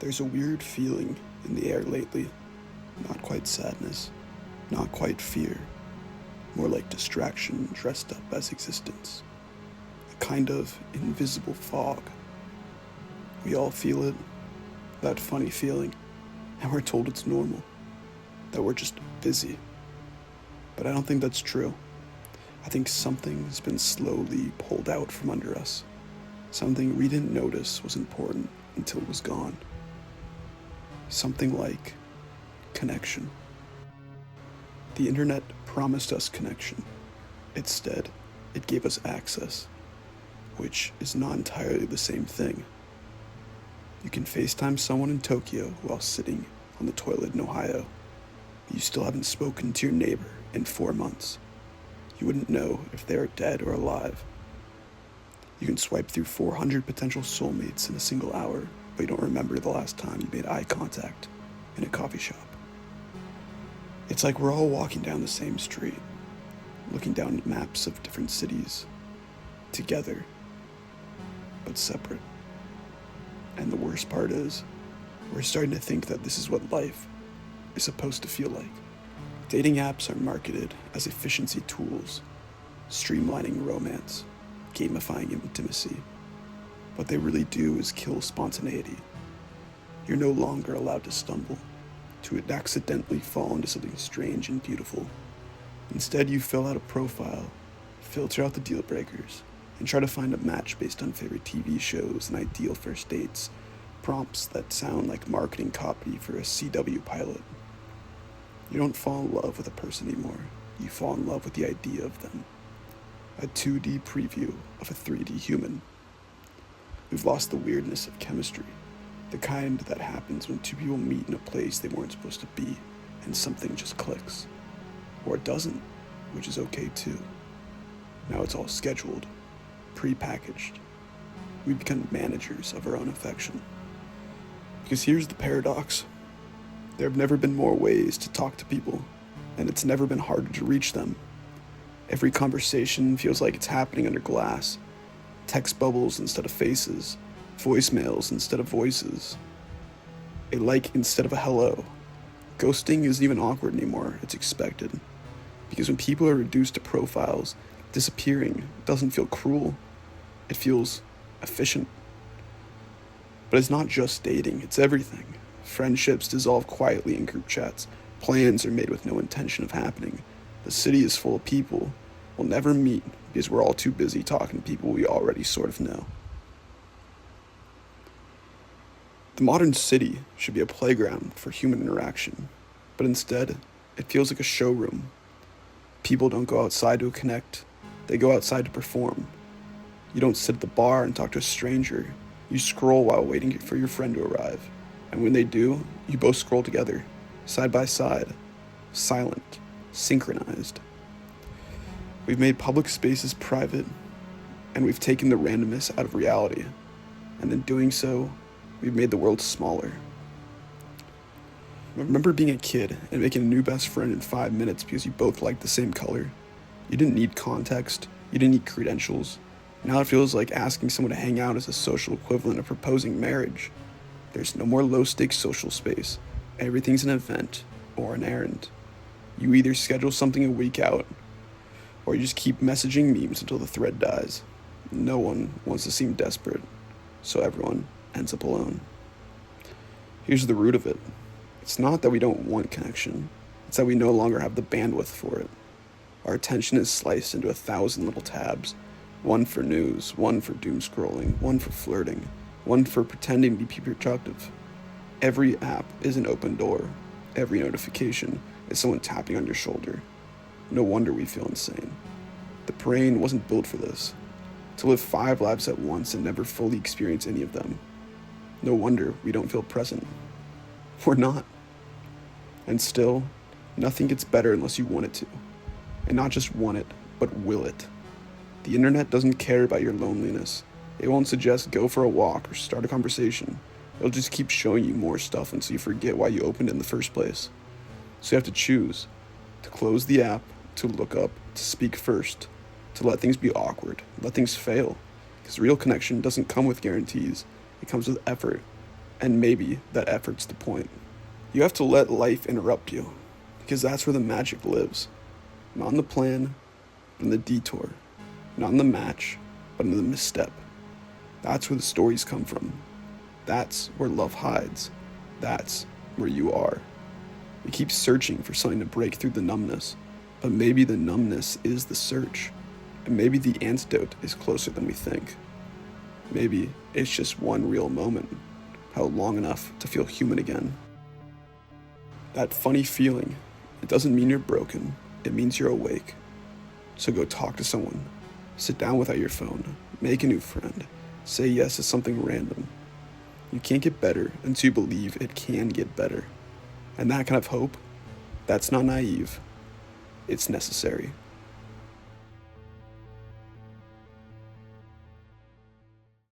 There's a weird feeling in the air lately. Not quite sadness, not quite fear, more like distraction dressed up as existence. A kind of invisible fog. We all feel it, that funny feeling, and we're told it's normal, that we're just busy. But I don't think that's true. I think something's been slowly pulled out from under us. Something we didn't notice was important until it was gone. Something like connection. The internet promised us connection. Instead, it gave us access, which is not entirely the same thing. You can FaceTime someone in Tokyo while sitting on the toilet in Ohio. You still haven't spoken to your neighbor in 4 months. You wouldn't know if they are dead or alive. You can swipe through 400 potential soulmates in a single hour, but you don't remember the last time you made eye contact in a coffee shop. It's like we're all walking down the same street, looking down at maps of different cities, together, but separate. And the worst part is, we're starting to think that this is what life is supposed to feel like. Dating apps are marketed as efficiency tools, streamlining romance, gamifying intimacy. What they really do is kill spontaneity. You're no longer allowed to stumble, to accidentally fall into something strange and beautiful. Instead, you fill out a profile, filter out the deal breakers, and try to find a match based on favorite TV shows and ideal first dates, prompts that sound like marketing copy for a CW pilot. You don't fall in love with a person anymore. You fall in love with the idea of them. A 2D preview of a 3D human. We've lost the weirdness of chemistry, the kind that happens when two people meet in a place they weren't supposed to be, and something just clicks. Or it doesn't, which is okay too. Now it's all scheduled, pre-packaged. We become managers of our own affection. Because here's the paradox. There have never been more ways to talk to people, and it's never been harder to reach them. Every conversation feels like it's happening under glass. Text bubbles instead of faces, voicemails instead of voices, a like instead of a hello. Ghosting isn't even awkward anymore, it's expected. Because when people are reduced to profiles, disappearing doesn't feel cruel, it feels efficient. But it's not just dating, it's everything. Friendships dissolve quietly in group chats. Plans are made with no intention of happening. The city is full of people we'll never meet because we're all too busy talking to people we already sort of know. The modern city should be a playground for human interaction, but instead, it feels like a showroom. People don't go outside to connect, they go outside to perform. You don't sit at the bar and talk to a stranger. You scroll while waiting for your friend to arrive. And when they do, you both scroll together, side by side, silent, synchronized. We've made public spaces private, and we've taken the randomness out of reality. And in doing so, we've made the world smaller. Remember being a kid and making a new best friend in 5 minutes because you both liked the same color? You didn't need context, you didn't need credentials. Now it feels like asking someone to hang out is a social equivalent of proposing marriage. There's no more low-stakes social space. Everything's an event or an errand. You either schedule something a week out, or you just keep messaging memes until the thread dies. No one wants to seem desperate, so everyone ends up alone. Here's the root of it. It's not that we don't want connection. It's that we no longer have the bandwidth for it. Our attention is sliced into 1,000 little tabs. One for news, one for doom scrolling, one for flirting, one for pretending to be productive. Every app is an open door. Every notification is someone tapping on your shoulder. No wonder we feel insane. The brain wasn't built for this. To live 5 lives at once and never fully experience any of them. No wonder we don't feel present. We're not. And still, nothing gets better unless you want it to. And not just want it, but will it. The internet doesn't care about your loneliness. It won't suggest go for a walk or start a conversation. It'll just keep showing you more stuff until you forget why you opened it in the first place. So you have to choose to close the app, to look up, to speak first, to let things be awkward, let things fail. Because real connection doesn't come with guarantees. It comes with effort. And maybe that effort's the point. You have to let life interrupt you, because that's where the magic lives. Not in the plan, but in the detour. Not in the match, but in the misstep. That's where the stories come from. That's where love hides. That's where you are. We keep searching for something to break through the numbness, but maybe the numbness is the search, and maybe the antidote is closer than we think. Maybe it's just one real moment, held long enough to feel human again. That funny feeling, it doesn't mean you're broken, it means you're awake. So go talk to someone, sit down without your phone, make a new friend, say yes to something random. You can't get better until you believe it can get better. And that kind of hope, that's not naive, it's necessary.